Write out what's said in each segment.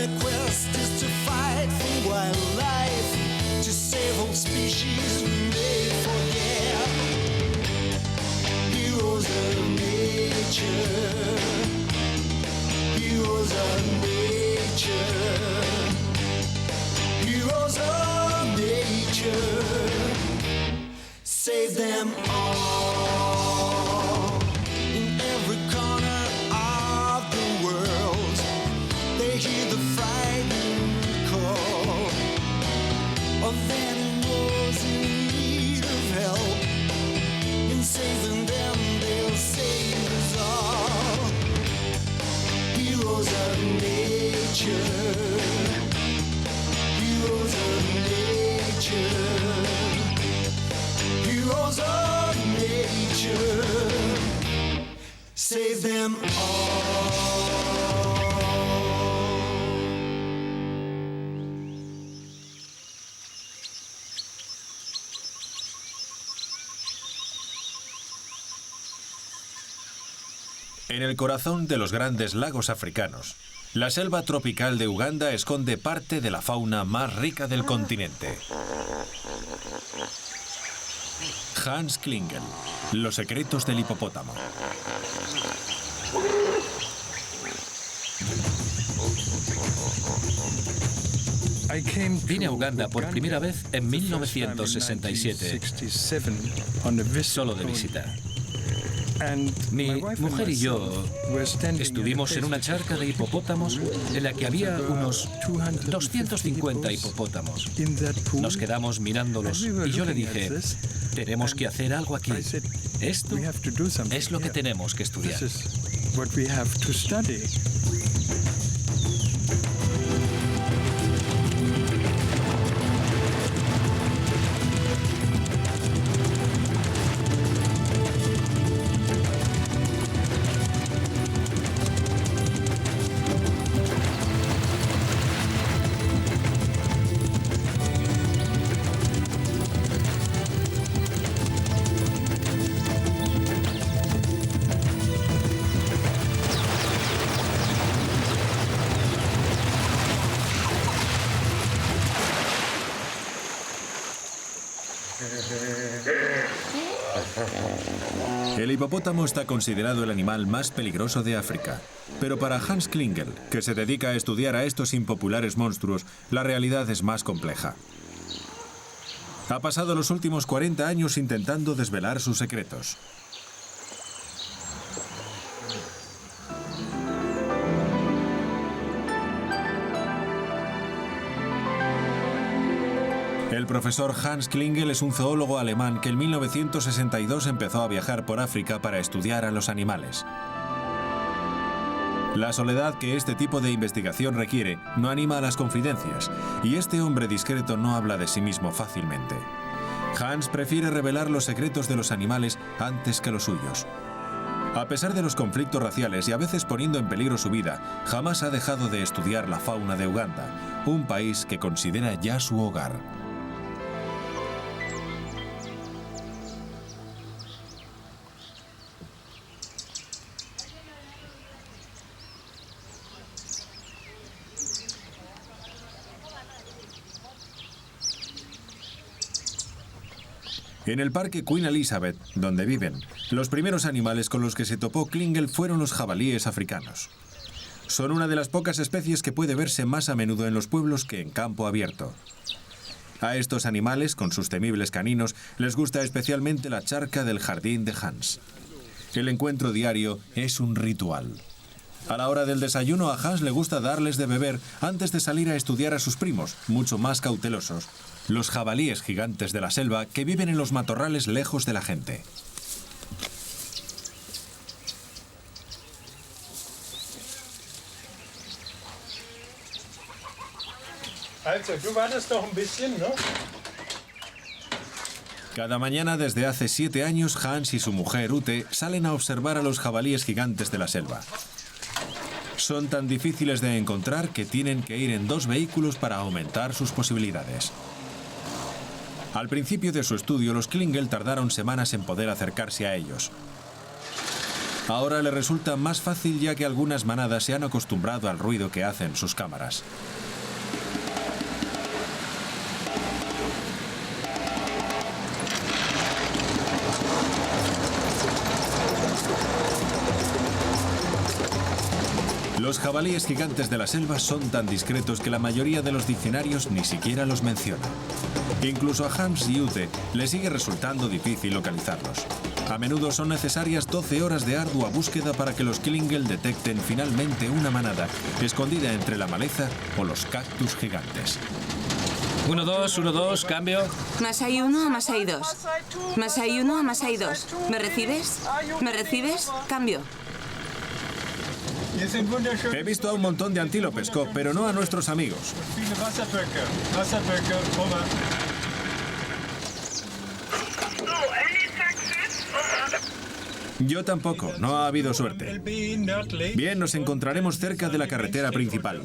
their quest is to fight for wildlife, to save all species we may forget. Heroes of nature, heroes of nature, heroes of nature. Save them all. In every corner of the world, they hear the frightened call of animals in need of help. In saving them, they'll save us all. Heroes of nature, heroes of nature, heroes of nature. Save them all. En el corazón de los grandes lagos africanos, la selva tropical de Uganda esconde parte de la fauna más rica del continente. Hans Klingel, los secretos del hipopótamo. Vine a Uganda por primera vez en 1967, solo de visita. Mi mujer y yo estuvimos en una charca de hipopótamos en la que había unos 250 hipopótamos. Nos quedamos mirándolos y yo le dije, tenemos que hacer algo aquí. Esto es lo que tenemos que estudiar. El hipopótamo está considerado el animal más peligroso de África. Pero para Hans Klingel, que se dedica a estudiar a estos impopulares monstruos, la realidad es más compleja. Ha pasado los últimos 40 años intentando desvelar sus secretos. El profesor Hans Klingel es un zoólogo alemán que en 1962 empezó a viajar por África para estudiar a los animales. La soledad que este tipo de investigación requiere no anima a las confidencias, y este hombre discreto no habla de sí mismo fácilmente. Hans prefiere revelar los secretos de los animales antes que los suyos. A pesar de los conflictos raciales y a veces poniendo en peligro su vida, jamás ha dejado de estudiar la fauna de Uganda, un país que considera ya su hogar. En el parque Queen Elizabeth, donde viven, los primeros animales con los que se topó Klingel fueron los jabalíes africanos. Son una de las pocas especies que puede verse más a menudo en los pueblos que en campo abierto. A estos animales, con sus temibles caninos, les gusta especialmente la charca del jardín de Hans. El encuentro diario es un ritual. A la hora del desayuno a Hans le gusta darles de beber antes de salir a estudiar a sus primos, mucho más cautelosos, los jabalíes gigantes de la selva que viven en los matorrales lejos de la gente. Cada mañana desde hace 7 años, Hans y su mujer Ute salen a observar a los jabalíes gigantes de la selva. Son tan difíciles de encontrar que tienen que ir en 2 vehículos para aumentar sus posibilidades. Al principio de su estudio, los Klingel tardaron semanas en poder acercarse a ellos. Ahora le resulta más fácil ya que algunas manadas se han acostumbrado al ruido que hacen sus cámaras. Los jabalíes gigantes de la selva son tan discretos que la mayoría de los diccionarios ni siquiera los menciona. Incluso a Hans y Ute le sigue resultando difícil localizarlos. A menudo son necesarias 12 horas de ardua búsqueda para que los Klingel detecten finalmente una manada escondida entre la maleza o los cactus gigantes. 1-2, cambio. Masai 1 a Masai 2. Masai 1 a Masai 2. ¿Me recibes? ¿Me recibes? Cambio. He visto a un montón de antílopes, Cobb, pero no a nuestros amigos. Yo tampoco, no ha habido suerte. Bien, nos encontraremos cerca de la carretera principal.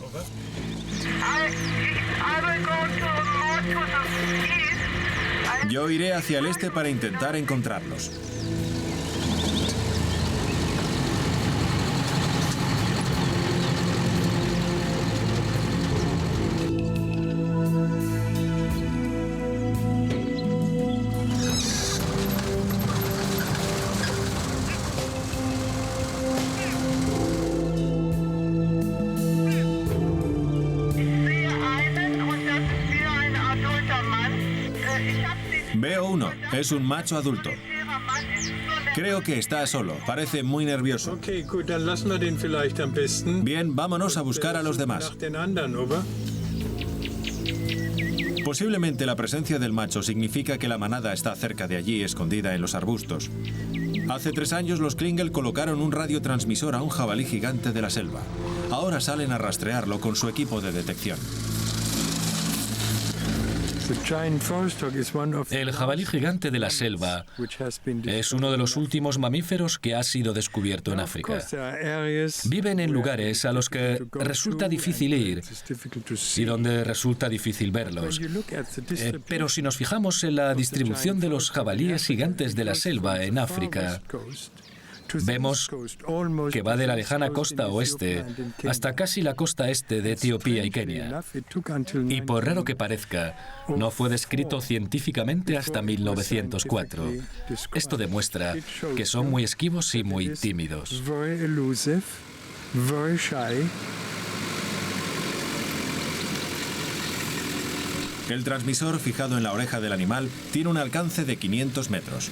Yo iré hacia el este para intentar encontrarlos. Veo uno, es un macho adulto. Creo que está solo, parece muy nervioso. Bien, vámonos a buscar a los demás. Posiblemente la presencia del macho significa que la manada está cerca de allí, escondida en los arbustos. Hace 3 años los Klingel colocaron un radiotransmisor a un jabalí gigante de la selva. Ahora salen a rastrearlo con su equipo de detección. El jabalí gigante de la selva es uno de los últimos mamíferos que ha sido descubierto en África. Viven en lugares a los que resulta difícil ir y donde resulta difícil verlos. Pero si nos fijamos en la distribución de los jabalíes gigantes de la selva en África, vemos que va de la lejana costa oeste hasta casi la costa este de Etiopía y Kenia. Y por raro que parezca, no fue descrito científicamente hasta 1904. Esto demuestra que son muy esquivos y muy tímidos. El transmisor fijado en la oreja del animal tiene un alcance de 500 metros.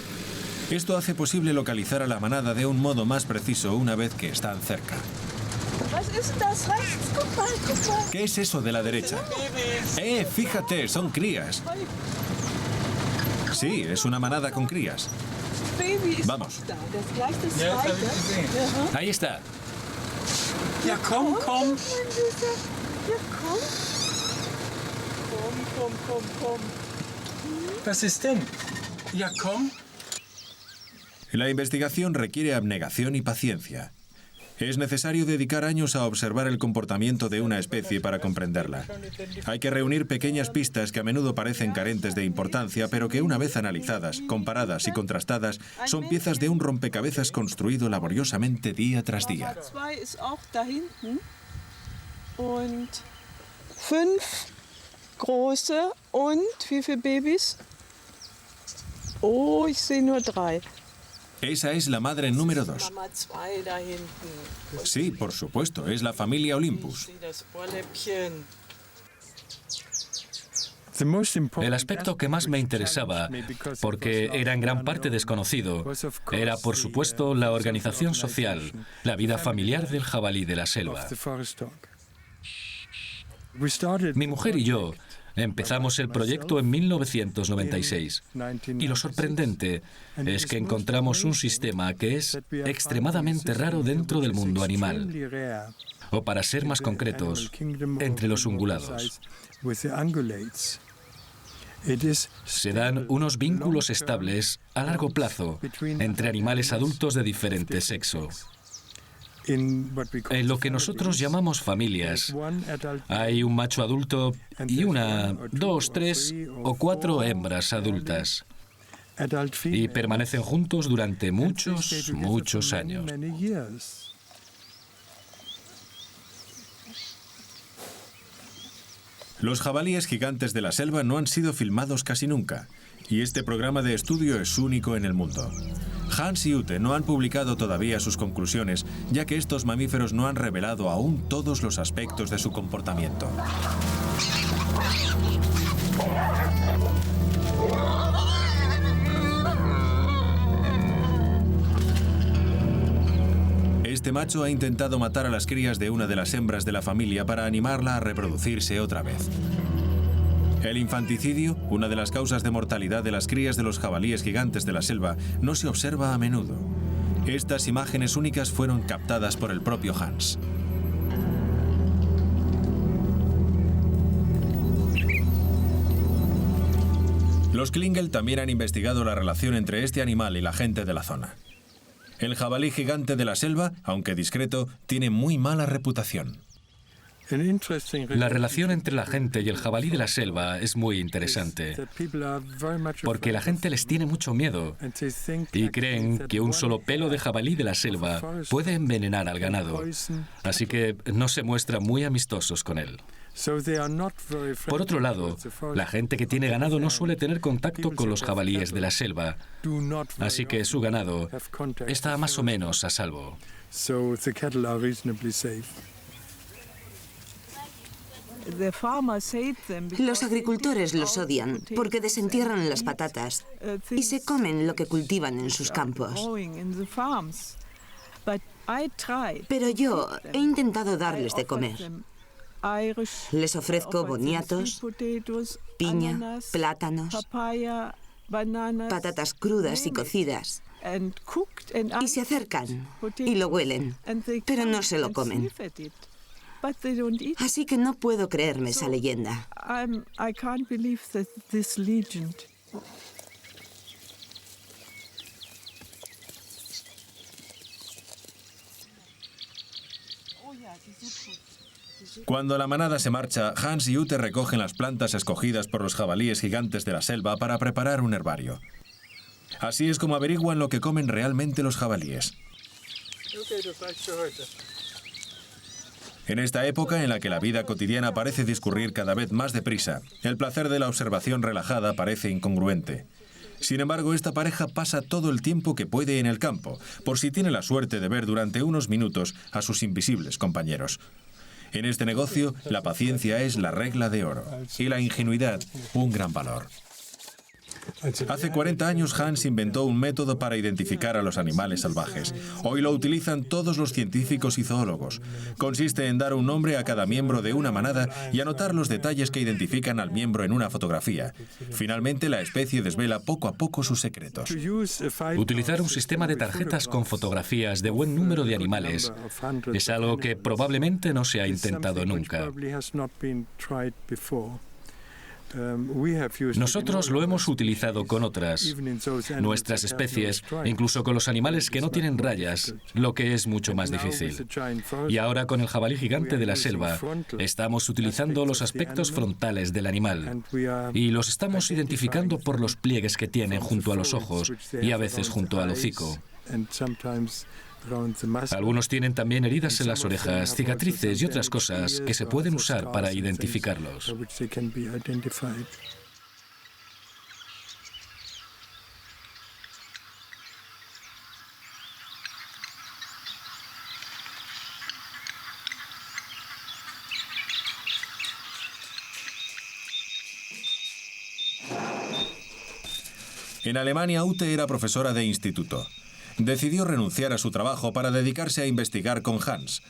Esto hace posible localizar a la manada de un modo más preciso una vez que están cerca. ¿Qué es eso de la derecha? Fíjate, son crías. Sí, es una manada con crías. Vamos. Ahí está. Ja, komm, komm. Komm. Was ist denn? Ja, komm. La investigación requiere abnegación y paciencia. Es necesario dedicar años a observar el comportamiento de una especie para comprenderla. Hay que reunir pequeñas pistas que a menudo parecen carentes de importancia, pero que una vez analizadas, comparadas y contrastadas, son piezas de un rompecabezas construido laboriosamente día tras día. 5 große und wie viele Babys? Oh, ich sehe nur 3. Esa es la madre número 2. Sí, por supuesto, es la familia Olympus. El aspecto que más me interesaba, porque era en gran parte desconocido, era, por supuesto, la organización social, la vida familiar del jabalí de la selva. Mi mujer y yo empezamos el proyecto en 1996 y lo sorprendente es que encontramos un sistema que es extremadamente raro dentro del mundo animal, o para ser más concretos, entre los ungulados. Se dan unos vínculos estables a largo plazo entre animales adultos de diferente sexo. En lo que nosotros llamamos familias, hay un macho adulto y 1, 2, 3 o 4 hembras adultas. y permanecen juntos durante muchos, muchos años. Los jabalíes gigantes de la selva no han sido filmados casi nunca, y este programa de estudio es único en el mundo. Hans y Ute no han publicado todavía sus conclusiones, ya que estos mamíferos no han revelado aún todos los aspectos de su comportamiento. Este macho ha intentado matar a las crías de una de las hembras de la familia para animarla a reproducirse otra vez. El infanticidio, una de las causas de mortalidad de las crías de los jabalíes gigantes de la selva, no se observa a menudo. Estas imágenes únicas fueron captadas por el propio Hans. Los Klingel también han investigado la relación entre este animal y la gente de la zona. El jabalí gigante de la selva, aunque discreto, tiene muy mala reputación. La relación entre la gente y el jabalí de la selva es muy interesante, porque la gente les tiene mucho miedo y creen que un solo pelo de jabalí de la selva puede envenenar al ganado, así que no se muestran muy amistosos con él. Por otro lado, la gente que tiene ganado no suele tener contacto con los jabalíes de la selva, así que su ganado está más o menos a salvo. Los agricultores los odian porque desentierran las patatas y se comen lo que cultivan en sus campos. Pero yo he intentado darles de comer. Les ofrezco boniatos, piña, plátanos, patatas crudas y cocidas. Y se acercan y lo huelen, pero no se lo comen. Así que no puedo creerme esa leyenda. Cuando la manada se marcha, Hans y Ute recogen las plantas escogidas por los jabalíes gigantes de la selva para preparar un herbario. Así es como averiguan lo que comen realmente los jabalíes. En esta época en la que la vida cotidiana parece discurrir cada vez más deprisa, el placer de la observación relajada parece incongruente. Sin embargo, esta pareja pasa todo el tiempo que puede en el campo, por si tiene la suerte de ver durante unos minutos a sus invisibles compañeros. En este negocio, la paciencia es la regla de oro y la ingenuidad un gran valor. Hace 40 años Hans inventó un método para identificar a los animales salvajes. Hoy lo utilizan todos los científicos y zoólogos. Consiste en dar un nombre a cada miembro de una manada y anotar los detalles que identifican al miembro en una fotografía. Finalmente, la especie desvela poco a poco sus secretos. Utilizar un sistema de tarjetas con fotografías de buen número de animales es algo que probablemente no se ha intentado nunca. Nosotros lo hemos utilizado con otras, nuestras especies, incluso con los animales que no tienen rayas, lo que es mucho más difícil. Y ahora con el jabalí gigante de la selva, estamos utilizando los aspectos frontales del animal y los estamos identificando por los pliegues que tienen junto a los ojos y a veces junto al hocico. Algunos tienen también heridas en las orejas, cicatrices y otras cosas que se pueden usar para identificarlos. En Alemania, Ute era profesora de instituto. Decidió renunciar a su trabajo para dedicarse a investigar con Hans.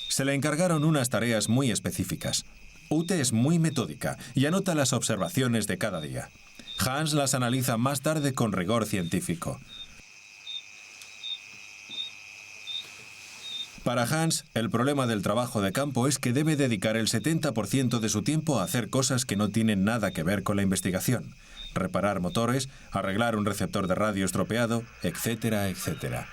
Se le encargaron unas tareas muy específicas. Ute es muy metódica y anota las observaciones de cada día. Hans las analiza más tarde con rigor científico. Para Hans, el problema del trabajo de campo es que debe dedicar el 70% de su tiempo a hacer cosas que no tienen nada que ver con la investigación. Reparar motores, arreglar un receptor de radio estropeado, etcétera, etcétera.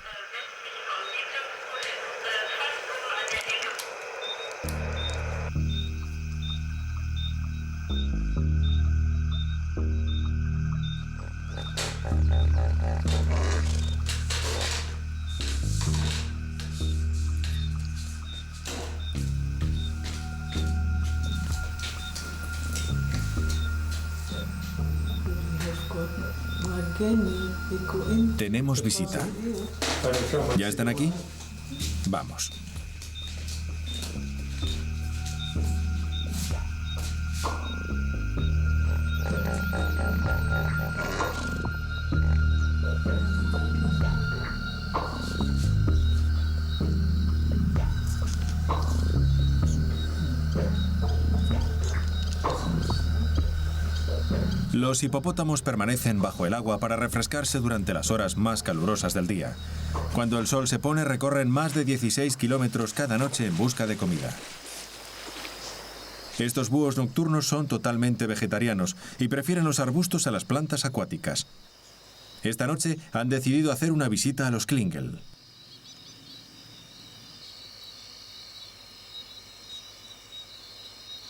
Tenemos visita. ¿Ya están aquí? Vamos. Los hipopótamos permanecen bajo el agua para refrescarse durante las horas más calurosas del día. Cuando el sol se pone, recorren más de 16 kilómetros cada noche en busca de comida. Estos búhos nocturnos son totalmente vegetarianos y prefieren los arbustos a las plantas acuáticas. Esta noche han decidido hacer una visita a los Klingel.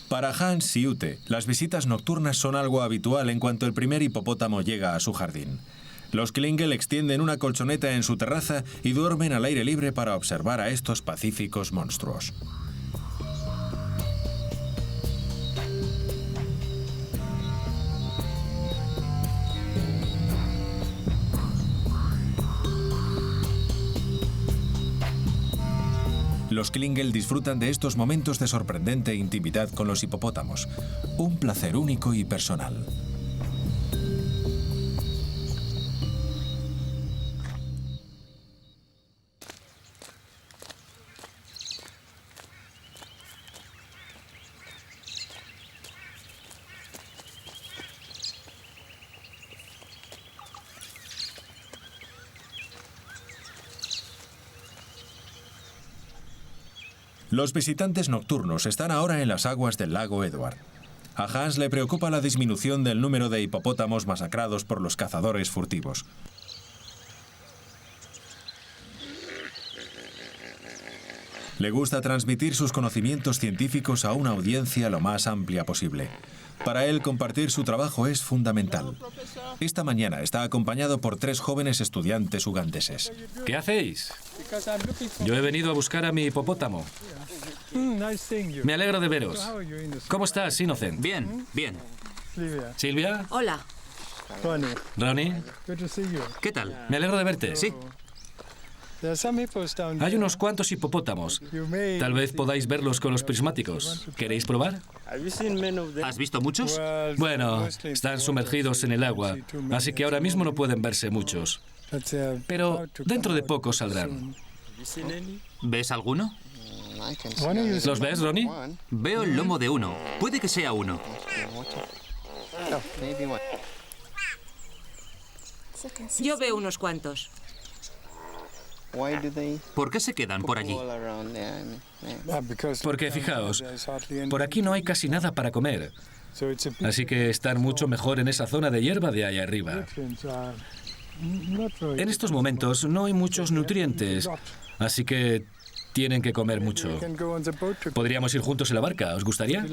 Para Hans y Ute, las visitas nocturnas son algo habitual en cuanto el primer hipopótamo llega a su jardín. Los Klingel extienden una colchoneta en su terraza y duermen al aire libre para observar a estos pacíficos monstruos. Los Klingel disfrutan de estos momentos de sorprendente intimidad con los hipopótamos. Un placer único y personal. Los visitantes nocturnos están ahora en las aguas del lago Edward. A Hans le preocupa la disminución del número de hipopótamos masacrados por los cazadores furtivos. Le gusta transmitir sus conocimientos científicos a una audiencia lo más amplia posible. Para él, compartir su trabajo es fundamental. Esta mañana está acompañado por 3 jóvenes estudiantes ugandeses. ¿Qué hacéis? Yo he venido a buscar a mi hipopótamo. Me alegro de veros. ¿Cómo estás, Innocent? Bien, bien. ¿Silvia? Hola. ¿Ronnie? ¿Qué tal? Me alegro de verte. Sí. Hay unos cuantos hipopótamos. Tal vez podáis verlos con los prismáticos. ¿Queréis probar? ¿Has visto muchos? Bueno, están sumergidos en el agua, así que ahora mismo no pueden verse muchos. Pero dentro de poco saldrán. ¿Ves alguno? ¿Los ves, Ronnie? Veo el lomo de uno. Puede que sea uno. Yo veo unos cuantos. ¿Por qué se quedan por allí? Porque fijaos, por aquí no hay casi nada para comer. Así que están mucho mejor en esa zona de hierba de ahí arriba. En estos momentos no hay muchos nutrientes, así que tienen que comer mucho. ¿Podríamos ir juntos en la barca? ¿Os gustaría?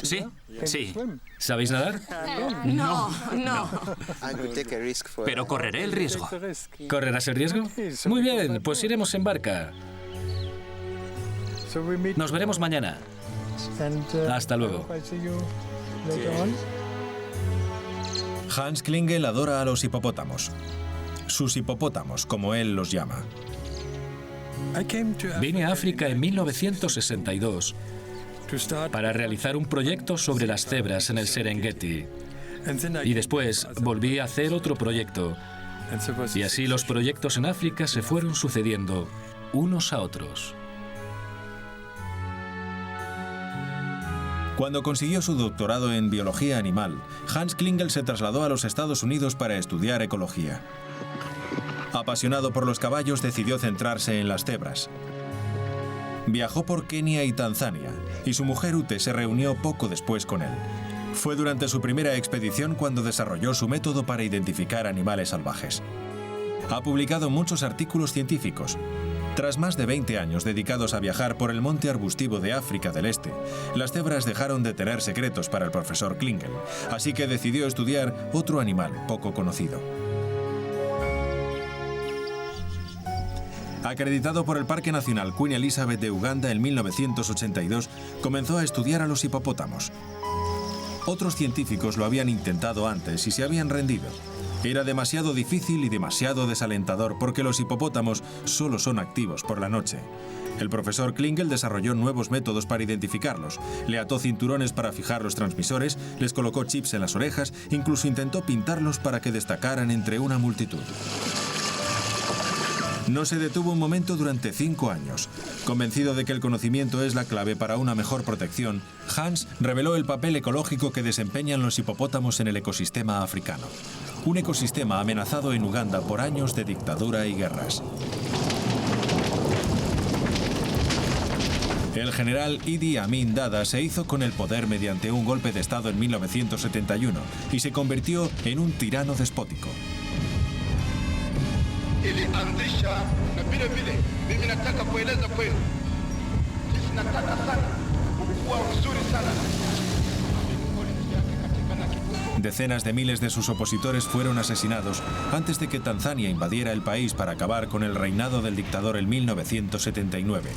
Sí, sí. ¿Sabéis nadar? No, no. Pero correré el riesgo. ¿Correrás el riesgo? Muy bien, pues iremos en barca. Nos veremos mañana. Hasta luego. Hans Klingel adora a los hipopótamos. Sus hipopótamos, como él los llama. Vine a África en 1962 para realizar un proyecto sobre las cebras en el Serengeti. Y después volví a hacer otro proyecto. Y así los proyectos en África se fueron sucediendo unos a otros. Cuando consiguió su doctorado en biología animal, Hans Klingel se trasladó a los Estados Unidos para estudiar ecología. Apasionado por los caballos, decidió centrarse en las cebras. Viajó por Kenia y Tanzania, y su mujer Ute se reunió poco después con él. Fue durante su primera expedición cuando desarrolló su método para identificar animales salvajes. Ha publicado muchos artículos científicos. Tras más de 20 años dedicados a viajar por el monte arbustivo de África del Este, las cebras dejaron de tener secretos para el profesor Klingel, así que decidió estudiar otro animal poco conocido. Acreditado por el Parque Nacional Queen Elizabeth de Uganda en 1982, comenzó a estudiar a los hipopótamos. Otros científicos lo habían intentado antes y se habían rendido. Era demasiado difícil y demasiado desalentador porque los hipopótamos solo son activos por la noche. El profesor Klingel desarrolló nuevos métodos para identificarlos. Le ató cinturones para fijar los transmisores, les colocó chips en las orejas, incluso intentó pintarlos para que destacaran entre una multitud. No se detuvo un momento durante 5 años. Convencido de que el conocimiento es la clave para una mejor protección, Hans reveló el papel ecológico que desempeñan los hipopótamos en el ecosistema africano. Un ecosistema amenazado en Uganda por años de dictadura y guerras. El general Idi Amin Dada se hizo con el poder mediante un golpe de Estado en 1971 y se convirtió en un tirano despótico. Decenas de miles de sus opositores fueron asesinados antes de que Tanzania invadiera el país para acabar con el reinado del dictador en 1979.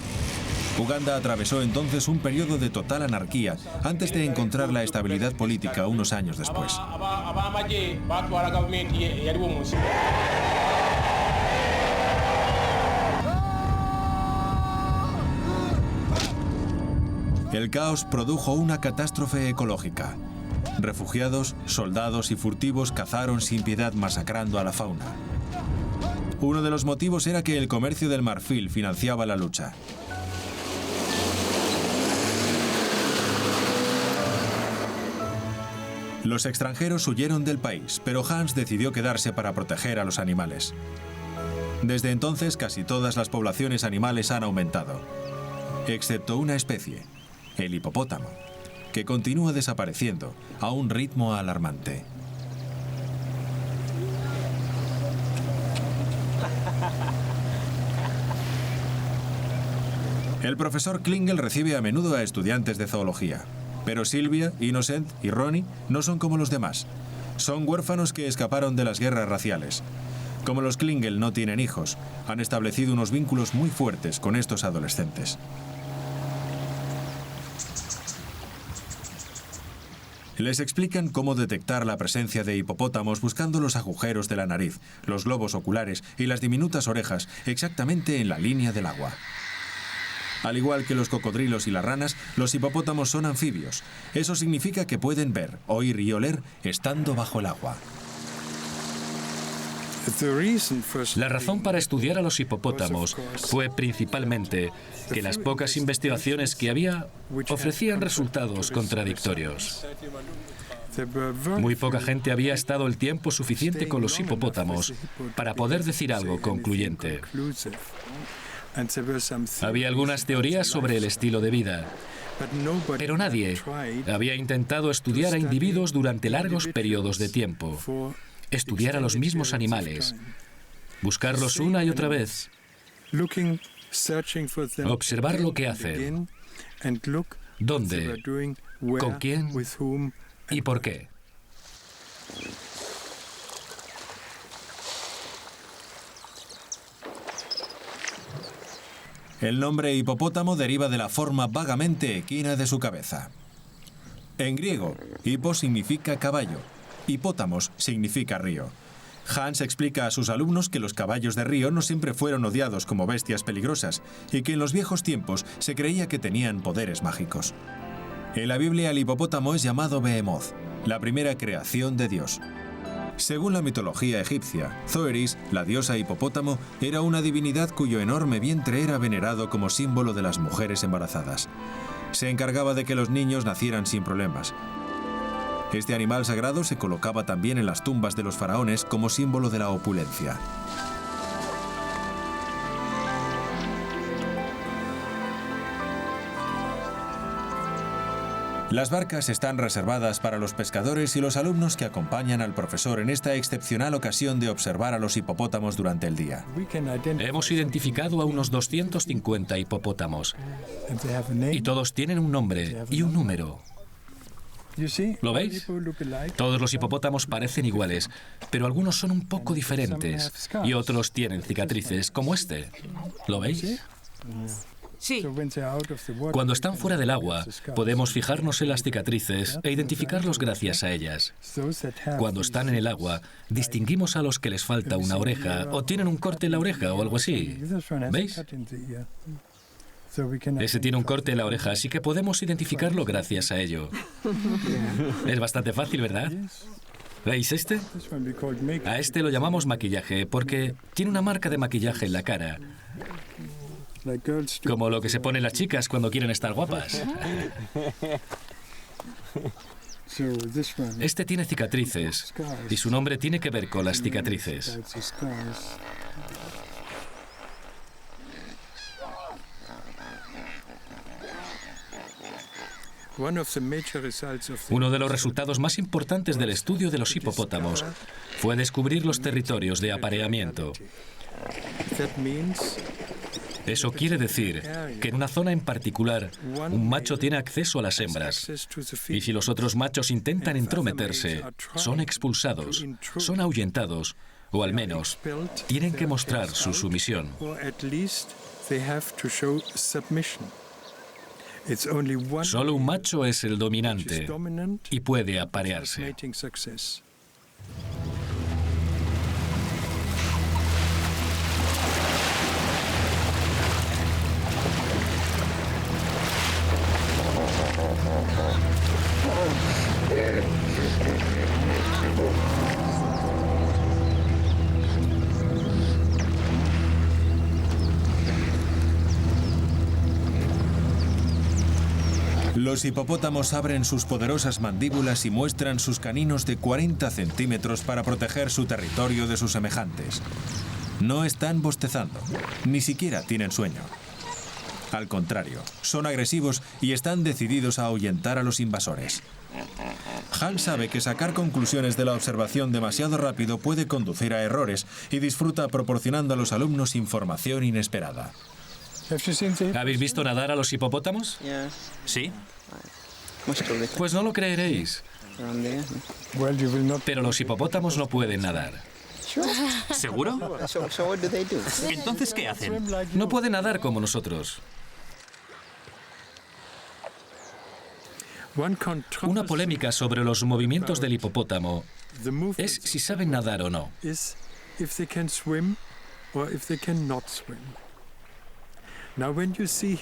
Uganda atravesó entonces un periodo de total anarquía antes de encontrar la estabilidad política unos años después. El caos produjo una catástrofe ecológica. Refugiados, soldados y furtivos cazaron sin piedad masacrando a la fauna. Uno de los motivos era que el comercio del marfil financiaba la lucha. Los extranjeros huyeron del país, pero Hans decidió quedarse para proteger a los animales. Desde entonces, casi todas las poblaciones animales han aumentado, excepto una especie, el hipopótamo, que continúa desapareciendo a un ritmo alarmante. El profesor Klingel recibe a menudo a estudiantes de zoología. Pero Sylvia, Innocent y Ronnie no son como los demás. Son huérfanos que escaparon de las guerras raciales. Como los Klingel no tienen hijos, han establecido unos vínculos muy fuertes con estos adolescentes. Les explican cómo detectar la presencia de hipopótamos buscando los agujeros de la nariz, los globos oculares y las diminutas orejas exactamente en la línea del agua. Al igual que los cocodrilos y las ranas, los hipopótamos son anfibios. Eso significa que pueden ver, oír y oler estando bajo el agua. La razón para estudiar a los hipopótamos fue principalmente que las pocas investigaciones que había ofrecían resultados contradictorios. Muy poca gente había estado el tiempo suficiente con los hipopótamos para poder decir algo concluyente. Había algunas teorías sobre el estilo de vida, pero nadie había intentado estudiar a individuos durante largos periodos de tiempo, estudiar a los mismos animales, buscarlos una y otra vez, observar lo que hacen, dónde, con quién y por qué. El nombre hipopótamo deriva de la forma vagamente equina de su cabeza. En griego, hipo significa caballo, hipótamos significa río. Hans explica a sus alumnos que los caballos de río no siempre fueron odiados como bestias peligrosas y que en los viejos tiempos se creía que tenían poderes mágicos. En la Biblia el hipopótamo es llamado Behemoth, la primera creación de Dios. Según la mitología egipcia, Zoeris, la diosa hipopótamo, era una divinidad cuyo enorme vientre era venerado como símbolo de las mujeres embarazadas. Se encargaba de que los niños nacieran sin problemas. Este animal sagrado se colocaba también en las tumbas de los faraones como símbolo de la opulencia. Las barcas están reservadas para los pescadores y los alumnos que acompañan al profesor en esta excepcional ocasión de observar a los hipopótamos durante el día. Hemos identificado a unos 250 hipopótamos y todos tienen un nombre y un número. ¿Lo veis? Todos los hipopótamos parecen iguales, pero algunos son un poco diferentes y otros tienen cicatrices, como este. ¿Lo veis? Sí. Cuando están fuera del agua, podemos fijarnos en las cicatrices e identificarlos gracias a ellas. Cuando están en el agua, distinguimos a los que les falta una oreja o tienen un corte en la oreja o algo así. ¿Veis? Ese tiene un corte en la oreja, así que podemos identificarlo gracias a ello. Es bastante fácil, ¿verdad? ¿Veis este? A este lo llamamos maquillaje porque tiene una marca de maquillaje en la cara. Como lo que se ponen las chicas cuando quieren estar guapas. Este tiene cicatrices y su nombre tiene que ver con las cicatrices. Uno de los resultados más importantes del estudio de los hipopótamos fue descubrir los territorios de apareamiento. Eso quiere decir que en una zona en particular, un macho tiene acceso a las hembras. Y si los otros machos intentan entrometerse, son expulsados, son ahuyentados, o al menos tienen que mostrar su sumisión. Solo un macho es el dominante y puede aparearse. Los hipopótamos abren sus poderosas mandíbulas y muestran sus caninos de 40 centímetros para proteger su territorio de sus semejantes. No están bostezando, ni siquiera tienen sueño. Al contrario, son agresivos y están decididos a ahuyentar a los invasores. Hal sabe que sacar conclusiones de la observación demasiado rápido puede conducir a errores y disfruta proporcionando a los alumnos información inesperada. ¿Habéis visto nadar a los hipopótamos? Sí. Pues no lo creeréis. Pero los hipopótamos no pueden nadar. ¿Seguro? Entonces, ¿qué hacen? No pueden nadar como nosotros. Una polémica sobre los movimientos del hipopótamo es si saben nadar o no.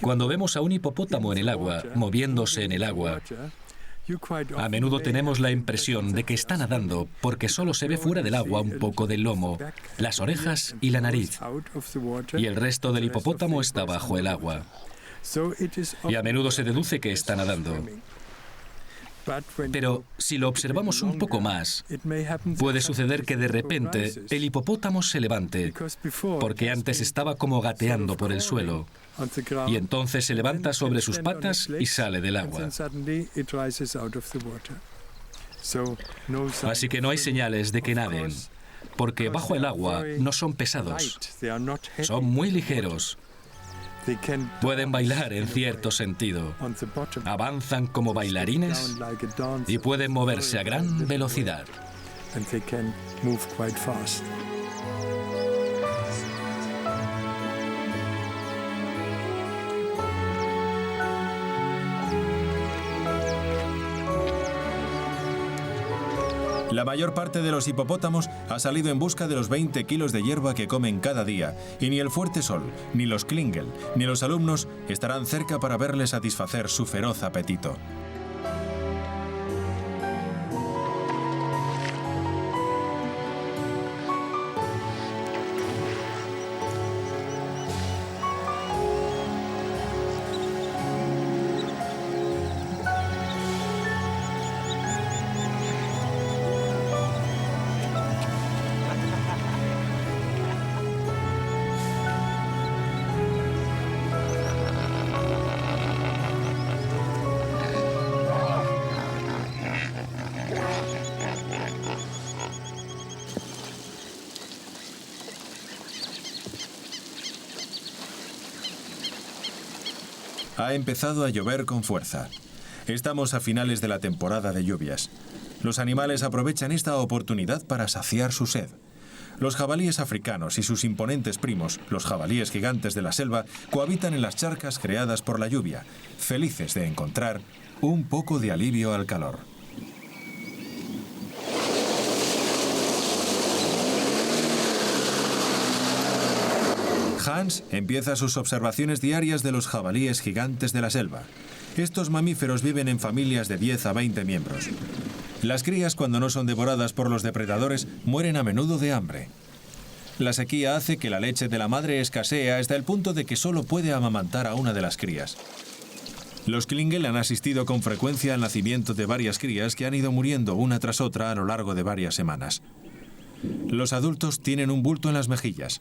Cuando vemos a un hipopótamo en el agua, moviéndose en el agua, a menudo tenemos la impresión de que está nadando porque solo se ve fuera del agua un poco del lomo, las orejas y la nariz, y el resto del hipopótamo está bajo el agua. Y a menudo se deduce que está nadando. Pero si lo observamos un poco más, puede suceder que de repente el hipopótamo se levante, porque antes estaba como gateando por el suelo, y entonces se levanta sobre sus patas y sale del agua. Así que no hay señales de que naden, porque bajo el agua no son pesados, son muy ligeros. Pueden bailar en cierto sentido. Avanzan como bailarines y pueden moverse a gran velocidad. La mayor parte de los hipopótamos ha salido en busca de los 20 kilos de hierba que comen cada día, y ni el fuerte sol, ni los Klingel, ni los alumnos estarán cerca para verles satisfacer su feroz apetito. Ha empezado a llover con fuerza. Estamos a finales de la temporada de lluvias. Los animales aprovechan esta oportunidad para saciar su sed. Los jabalíes africanos y sus imponentes primos, los jabalíes gigantes de la selva, cohabitan en las charcas creadas por la lluvia, felices de encontrar un poco de alivio al calor. Hans empieza sus observaciones diarias de los jabalíes gigantes de la selva. Estos mamíferos viven en familias de 10 a 20 miembros. Las crías, cuando no son devoradas por los depredadores, mueren a menudo de hambre. La sequía hace que la leche de la madre escasee hasta el punto de que solo puede amamantar a una de las crías. Los Klingel han asistido con frecuencia al nacimiento de varias crías que han ido muriendo una tras otra a lo largo de varias semanas. Los adultos tienen un bulto en las mejillas.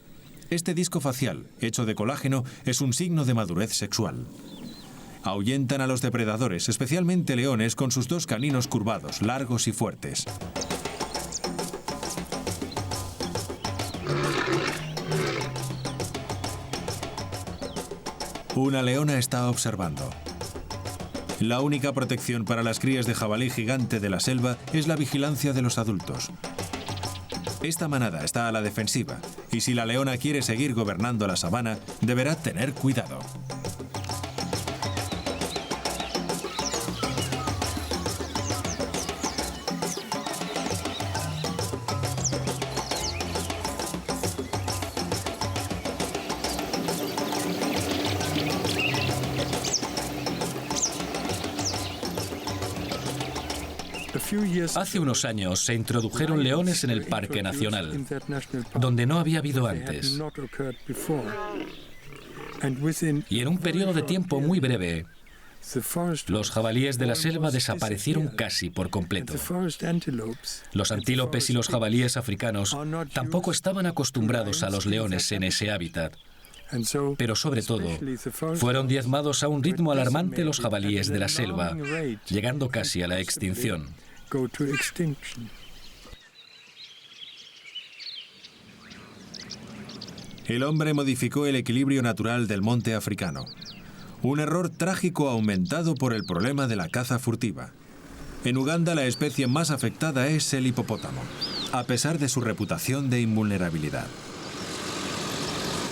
Este disco facial, hecho de colágeno, es un signo de madurez sexual. Ahuyentan a los depredadores, especialmente leones, con sus 2 caninos curvados, largos y fuertes. Una leona está observando. La única protección para las crías de jabalí gigante de la selva es la vigilancia de los adultos. Esta manada está a la defensiva, y si la leona quiere seguir gobernando la sabana, deberá tener cuidado. Hace unos años se introdujeron leones en el Parque Nacional, donde no había habido antes. Y en un periodo de tiempo muy breve, los jabalíes de la selva desaparecieron casi por completo. Los antílopes y los jabalíes africanos tampoco estaban acostumbrados a los leones en ese hábitat. Pero sobre todo, fueron diezmados a un ritmo alarmante los jabalíes de la selva, llegando casi a la extinción. El hombre modificó el equilibrio natural del monte africano. Un error trágico aumentado por el problema de la caza furtiva. En Uganda la especie más afectada es el hipopótamo, a pesar de su reputación de invulnerabilidad.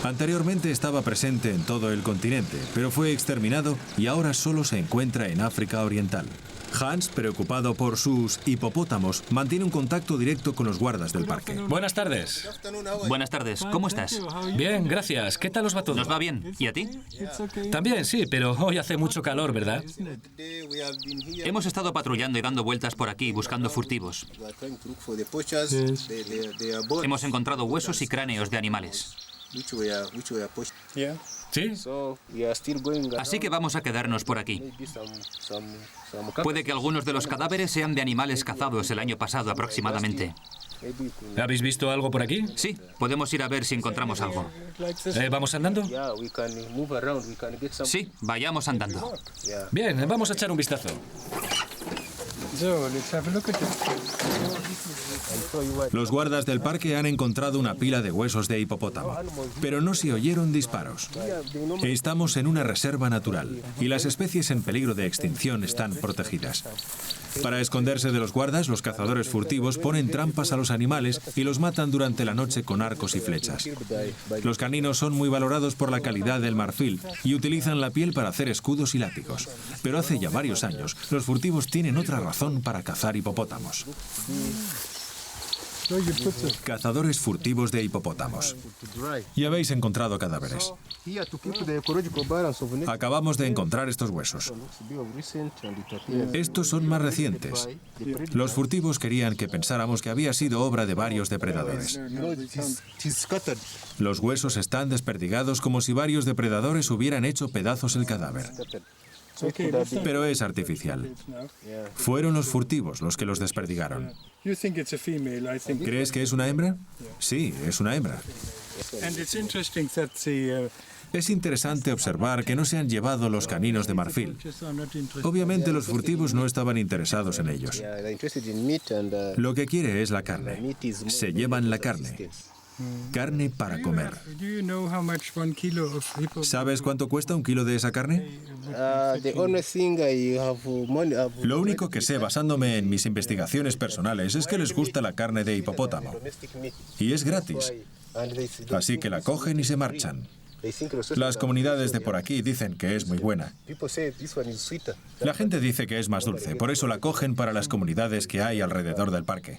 Anteriormente estaba presente en todo el continente, pero fue exterminado y ahora solo se encuentra en África Oriental. Hans, preocupado por sus hipopótamos, mantiene un contacto directo con los guardas del parque. Buenas tardes. Buenas tardes, ¿cómo estás? Bien, gracias. ¿Qué tal os va todo? Nos va bien. ¿Y a ti? También, sí, pero hoy hace mucho calor, ¿verdad? Hemos estado patrullando y dando vueltas por aquí buscando furtivos. Hemos encontrado huesos y cráneos de animales. ¿Sí? Así que vamos a quedarnos por aquí. Puede que algunos de los cadáveres sean de animales cazados el año pasado aproximadamente. ¿Habéis visto algo por aquí? Sí, podemos ir a ver si encontramos algo. ¿Vamos andando? Sí, vayamos andando. Bien, vamos a echar un vistazo. Los guardas del parque han encontrado una pila de huesos de hipopótamo, pero no se oyeron disparos. Estamos en una reserva natural y las especies en peligro de extinción están protegidas. Para esconderse de los guardas, los cazadores furtivos ponen trampas a los animales y los matan durante la noche con arcos y flechas. Los caninos son muy valorados por la calidad del marfil y utilizan la piel para hacer escudos y látigos. Pero hace ya varios años, los furtivos tienen otra razón para cazar hipopótamos. Cazadores furtivos de hipopótamos. Y habéis encontrado cadáveres. Acabamos de encontrar estos huesos. Estos son más recientes. Los furtivos querían que pensáramos que había sido obra de varios depredadores. Los huesos están desperdigados como si varios depredadores hubieran hecho pedazos el cadáver. Pero es artificial. Fueron los furtivos los que los desperdigaron. ¿Crees que es una hembra? Sí, es una hembra. Es interesante observar que no se han llevado los caninos de marfil. Obviamente los furtivos no estaban interesados en ellos. Lo que quiere es la carne. Se llevan la carne. carne para comer. ¿Sabes cuánto cuesta un kilo de esa carne? Lo único que sé, basándome en mis investigaciones personales, es que les gusta la carne de hipopótamo. Y es gratis. Así que la cogen y se marchan. Las comunidades de por aquí dicen que es muy buena. La gente dice que es más dulce, por eso la cogen para las comunidades que hay alrededor del parque.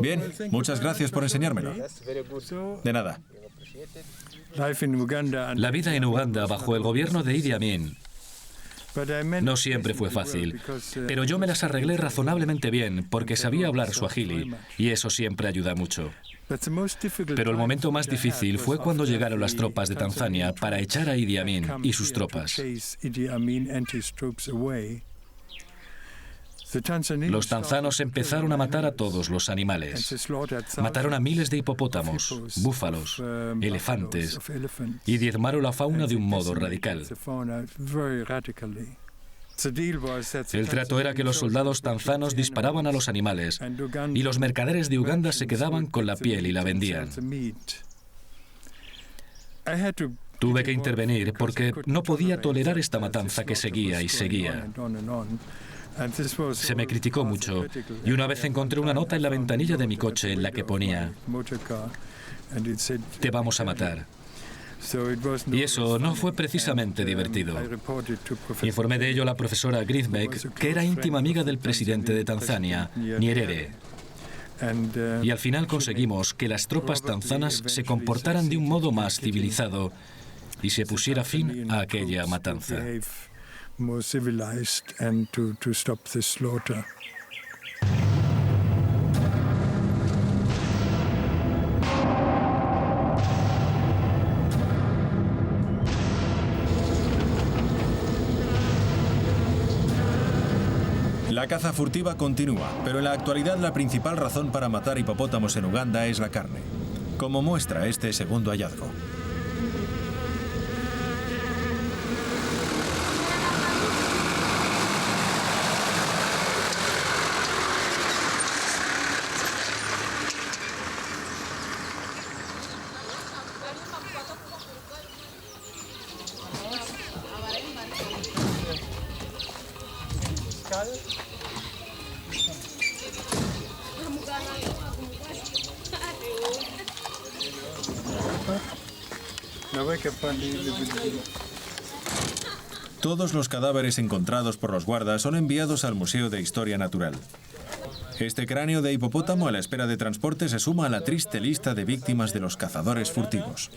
Bien, muchas gracias por enseñármelo. De nada. La vida en Uganda bajo el gobierno de Idi Amin no siempre fue fácil, pero yo me las arreglé razonablemente bien porque sabía hablar suajili y eso siempre ayuda mucho. Pero el momento más difícil fue cuando llegaron las tropas de Tanzania para echar a Idi Amin y sus tropas. Los tanzanos empezaron a matar a todos los animales. Mataron a miles de hipopótamos, búfalos, elefantes y diezmaron la fauna de un modo radical. El trato era que los soldados tanzanos disparaban a los animales y los mercaderes de Uganda se quedaban con la piel y la vendían. Tuve que intervenir porque no podía tolerar esta matanza que seguía y seguía. Se me criticó mucho y una vez encontré una nota en la ventanilla de mi coche en la que ponía: "Te vamos a matar". Y eso no fue precisamente divertido. Informé de ello a la profesora Grisbeck, que era íntima amiga del presidente de Tanzania, Nyerere. Y al final conseguimos que las tropas tanzanas se comportaran de un modo más civilizado y se pusiera fin a aquella matanza. La caza furtiva continúa, pero en la actualidad la principal razón para matar hipopótamos en Uganda es la carne, como muestra este segundo hallazgo. Todos los cadáveres encontrados por los guardas son enviados al Museo de Historia Natural. Este cráneo de hipopótamo a la espera de transporte se suma a la triste lista de víctimas de los cazadores furtivos.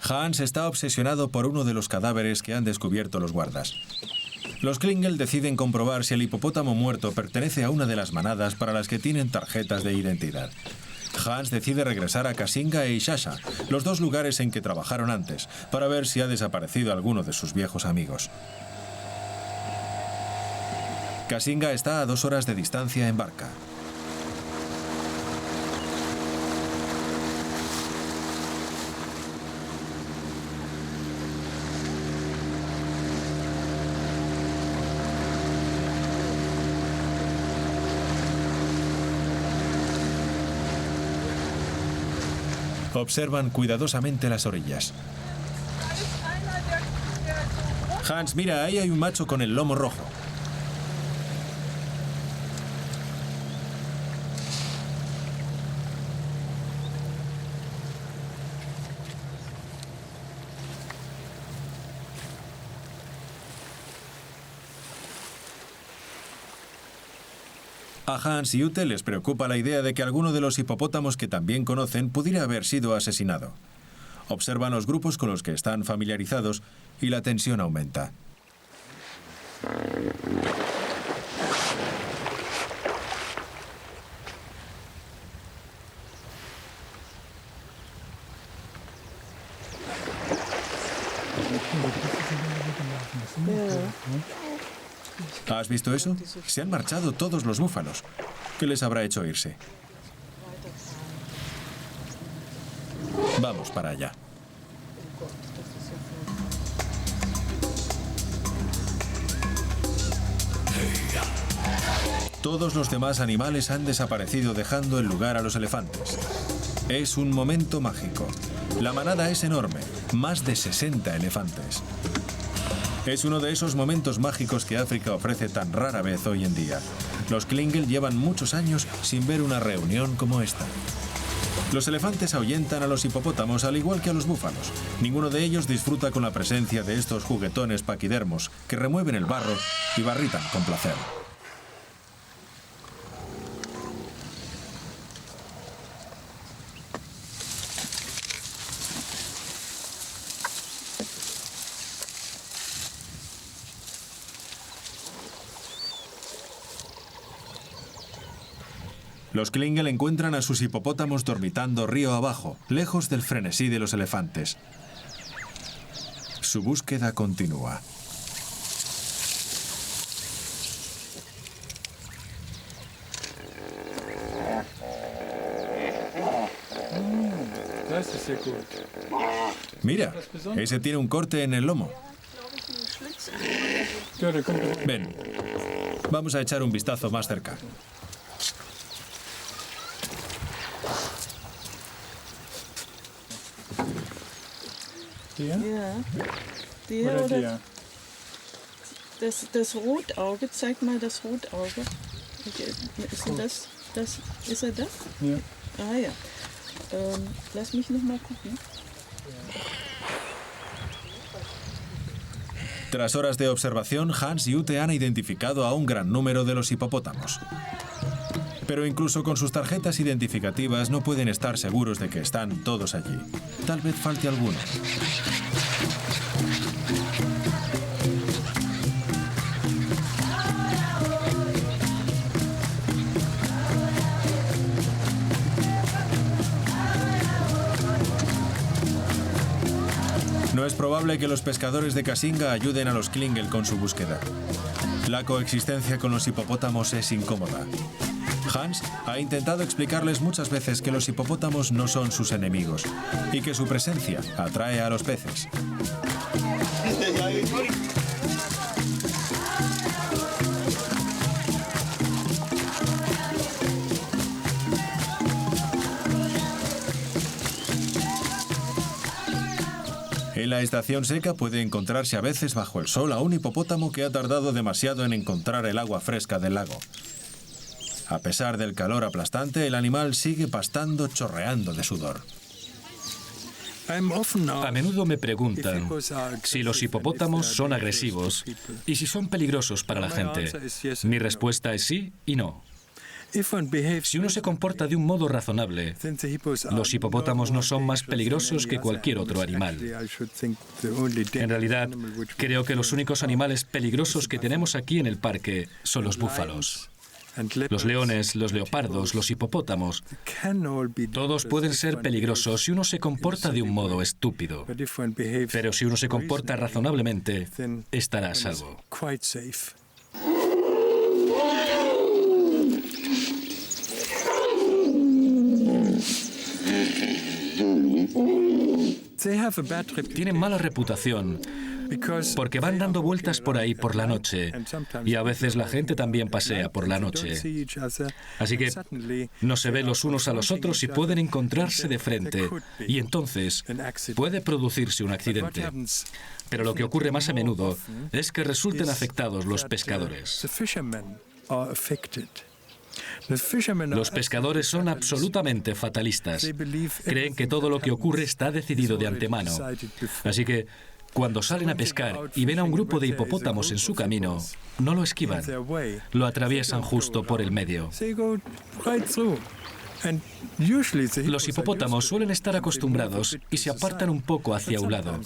Hans está obsesionado por uno de los cadáveres que han descubierto los guardas. Los Klingel deciden comprobar si el hipopótamo muerto pertenece a una de las manadas para las que tienen tarjetas de identidad. Hans decide regresar a Kasinga e Ishasha, los dos lugares en que trabajaron antes, para ver si ha desaparecido alguno de sus viejos amigos. Kasinga está a 2 horas de distancia en barca. Observan cuidadosamente las orillas. Hans, mira, ahí hay un macho con el lomo rojo. A Hans y Ute les preocupa la idea de que alguno de los hipopótamos que también conocen pudiera haber sido asesinado. Observan los grupos con los que están familiarizados y la tensión aumenta. ¿Has visto eso? Se han marchado todos los búfalos. ¿Qué les habrá hecho irse? Vamos para allá. Todos los demás animales han desaparecido dejando el lugar a los elefantes. Es un momento mágico. La manada es enorme, más de 60 elefantes. Es uno de esos momentos mágicos que África ofrece tan rara vez hoy en día. Los Klingel llevan muchos años sin ver una reunión como esta. Los elefantes ahuyentan a los hipopótamos al igual que a los búfalos. Ninguno de ellos disfruta con la presencia de estos juguetones paquidermos que remueven el barro y barritan con placer. Los Klingel encuentran a sus hipopótamos dormitando río abajo, lejos del frenesí de los elefantes. Su búsqueda continúa. Mira, ese tiene un corte en el lomo. Ven, vamos a echar un vistazo más cerca. Ja. Der oder das Rotauge, zeig mal das Rotauge. Ist denn das? Ist er das? Ja. Ah ja. Lass mich noch mal gucken. Tras horas de observación, Hans y Ute han identificado a un gran número de los hipopótamos. Pero incluso con sus tarjetas identificativas no pueden estar seguros de que están todos allí. Tal vez falte alguno. No es probable que los pescadores de Kasinga ayuden a los Klingel con su búsqueda. La coexistencia con los hipopótamos es incómoda. Hans ha intentado explicarles muchas veces que los hipopótamos no son sus enemigos y que su presencia atrae a los peces. En la estación seca puede encontrarse a veces bajo el sol a un hipopótamo que ha tardado demasiado en encontrar el agua fresca del lago. A pesar del calor aplastante, el animal sigue pastando chorreando de sudor. A menudo me preguntan si los hipopótamos son agresivos y si son peligrosos para la gente. Mi respuesta es sí y no. Si uno se comporta de un modo razonable, los hipopótamos no son más peligrosos que cualquier otro animal. En realidad, creo que los únicos animales peligrosos que tenemos aquí en el parque son los búfalos. Los leones, los leopardos, los hipopótamos, todos pueden ser peligrosos si uno se comporta de un modo estúpido. Pero si uno se comporta razonablemente, estará a salvo. Tienen mala reputación porque van dando vueltas por ahí por la noche y a veces la gente también pasea por la noche. Así que no se ven los unos a los otros y pueden encontrarse de frente y entonces puede producirse un accidente. Pero lo que ocurre más a menudo es que resulten afectados los pescadores. Los pescadores son absolutamente fatalistas. Creen que todo lo que ocurre está decidido de antemano. Así que cuando salen a pescar y ven a un grupo de hipopótamos en su camino, no lo esquivan, lo atraviesan justo por el medio. Los hipopótamos suelen estar acostumbrados y se apartan un poco hacia un lado,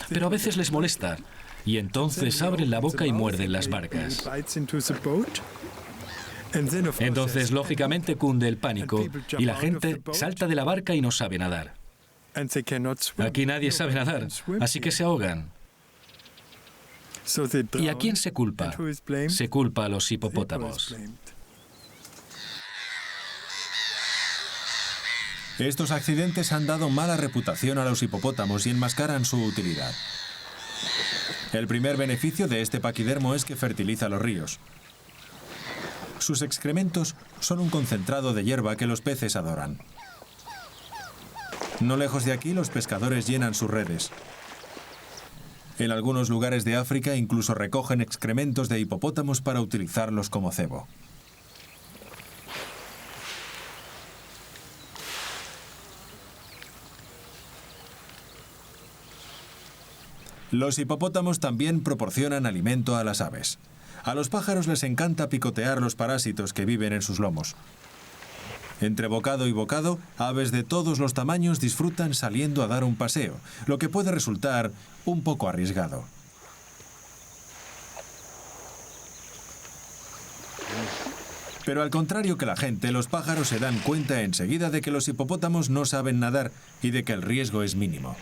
pero a veces les molesta y entonces abren la boca y muerden las barcas. Entonces, lógicamente, cunde el pánico y la gente salta de la barca y no sabe nadar. Aquí nadie sabe nadar, así que se ahogan. ¿Y a quién se culpa? Se culpa a los hipopótamos. Estos accidentes han dado mala reputación a los hipopótamos y enmascaran su utilidad. El primer beneficio de este paquidermo es que fertiliza los ríos. Sus excrementos son un concentrado de hierba que los peces adoran. No lejos de aquí, los pescadores llenan sus redes. En algunos lugares de África incluso recogen excrementos de hipopótamos para utilizarlos como cebo. Los hipopótamos también proporcionan alimento a las aves. A los pájaros les encanta picotear los parásitos que viven en sus lomos. Entre bocado y bocado, aves de todos los tamaños disfrutan saliendo a dar un paseo, lo que puede resultar un poco arriesgado. Pero al contrario que la gente, los pájaros se dan cuenta enseguida de que los hipopótamos no saben nadar y de que el riesgo es mínimo.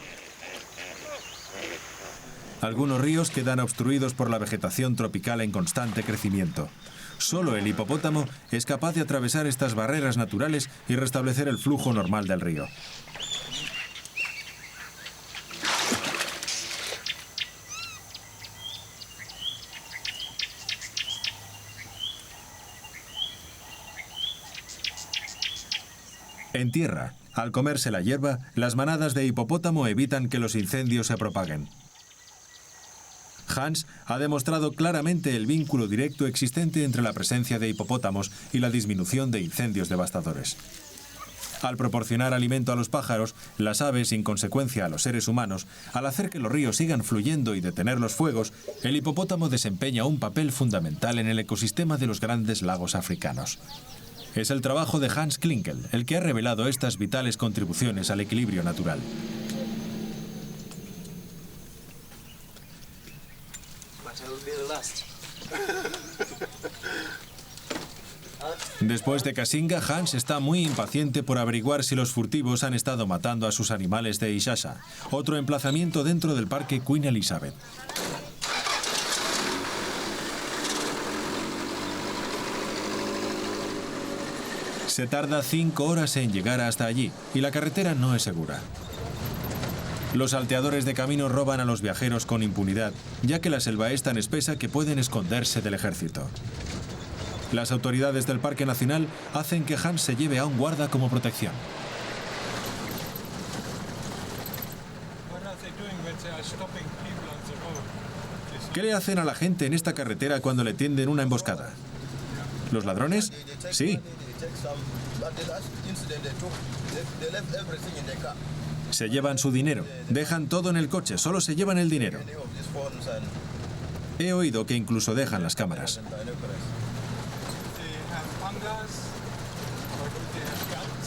Algunos ríos quedan obstruidos por la vegetación tropical en constante crecimiento. Solo el hipopótamo es capaz de atravesar estas barreras naturales y restablecer el flujo normal del río. En tierra, al comerse la hierba, las manadas de hipopótamo evitan que los incendios se propaguen. Hans ha demostrado claramente el vínculo directo existente entre la presencia de hipopótamos y la disminución de incendios devastadores. Al proporcionar alimento a los pájaros, las aves y en consecuencia a los seres humanos, al hacer que los ríos sigan fluyendo y detener los fuegos, el hipopótamo desempeña un papel fundamental en el ecosistema de los grandes lagos africanos. Es el trabajo de Hans Klinkel el que ha revelado estas vitales contribuciones al equilibrio natural. Después de Kasinga, Hans está muy impaciente por averiguar si los furtivos han estado matando a sus animales de Ishasha, otro emplazamiento dentro del parque Queen Elizabeth. Se tarda 5 horas en llegar hasta allí y la carretera no es segura. Los salteadores de camino roban a los viajeros con impunidad, ya que la selva es tan espesa que pueden esconderse del ejército. Las autoridades del Parque Nacional hacen que Hans se lleve a un guarda como protección. ¿Qué le hacen a la gente en esta carretera cuando le tienden una emboscada? ¿Los ladrones? Sí. Se llevan su dinero. Dejan todo en el coche, solo se llevan el dinero. He oído que incluso dejan las cámaras.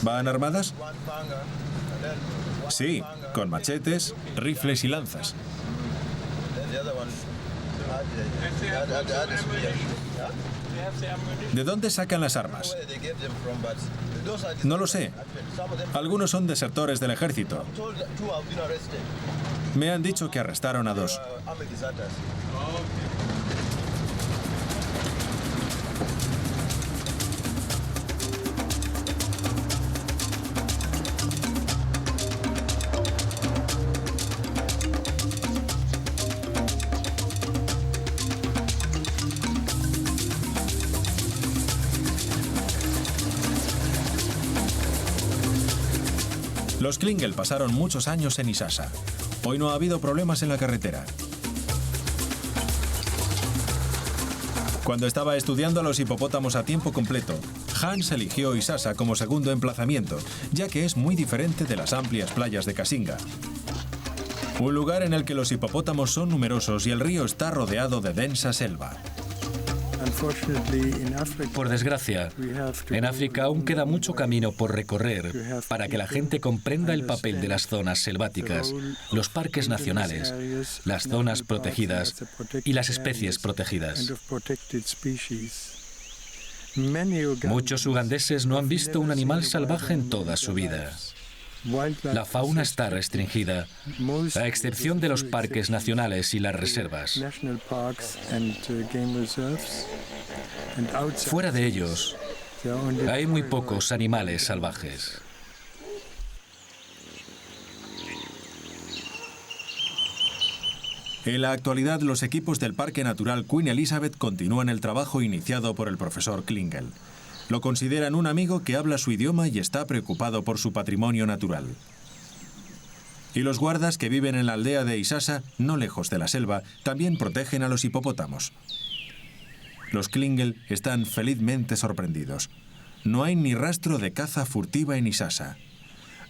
¿Van armadas? Sí, con machetes, rifles y lanzas. ¿De dónde sacan las armas? No lo sé. Algunos son desertores del ejército. Me han dicho que arrestaron a 2. Los Klingel pasaron muchos años en Ishasha. Hoy no ha habido problemas en la carretera. Cuando estaba estudiando a los hipopótamos a tiempo completo, Hans eligió Ishasha como segundo emplazamiento, ya que es muy diferente de las amplias playas de Kasinga. Un lugar en el que los hipopótamos son numerosos y el río está rodeado de densa selva. Por desgracia, en África aún queda mucho camino por recorrer para que la gente comprenda el papel de las zonas selváticas, los parques nacionales, las zonas protegidas y las especies protegidas. Muchos ugandeses no han visto un animal salvaje en toda su vida. La fauna está restringida, a excepción de los parques nacionales y las reservas. Fuera de ellos, hay muy pocos animales salvajes. En la actualidad, los equipos del Parque Natural Queen Elizabeth continúan el trabajo iniciado por el profesor Klingel. Lo consideran un amigo que habla su idioma y está preocupado por su patrimonio natural. Y los guardas que viven en la aldea de Isasa, no lejos de la selva, también protegen a los hipopótamos. Los Klingel están felizmente sorprendidos. No hay ni rastro de caza furtiva en Isasa.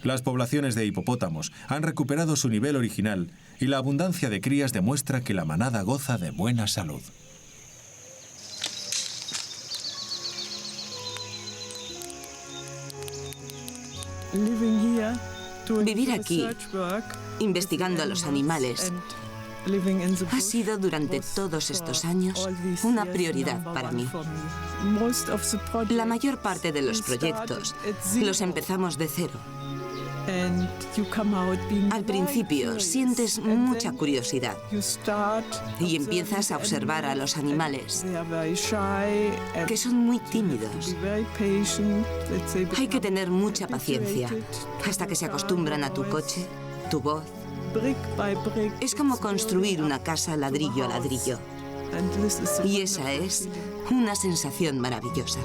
Las poblaciones de hipopótamos han recuperado su nivel original y la abundancia de crías demuestra que la manada goza de buena salud. Vivir aquí, investigando a los animales, ha sido durante todos estos años una prioridad para mí. La mayor parte de los proyectos los empezamos de cero. Al principio sientes mucha curiosidad y empiezas a observar a los animales, que son muy tímidos. Hay que tener mucha paciencia hasta que se acostumbran a tu coche, tu voz. Es como construir una casa ladrillo a ladrillo. Y esa es una sensación maravillosa.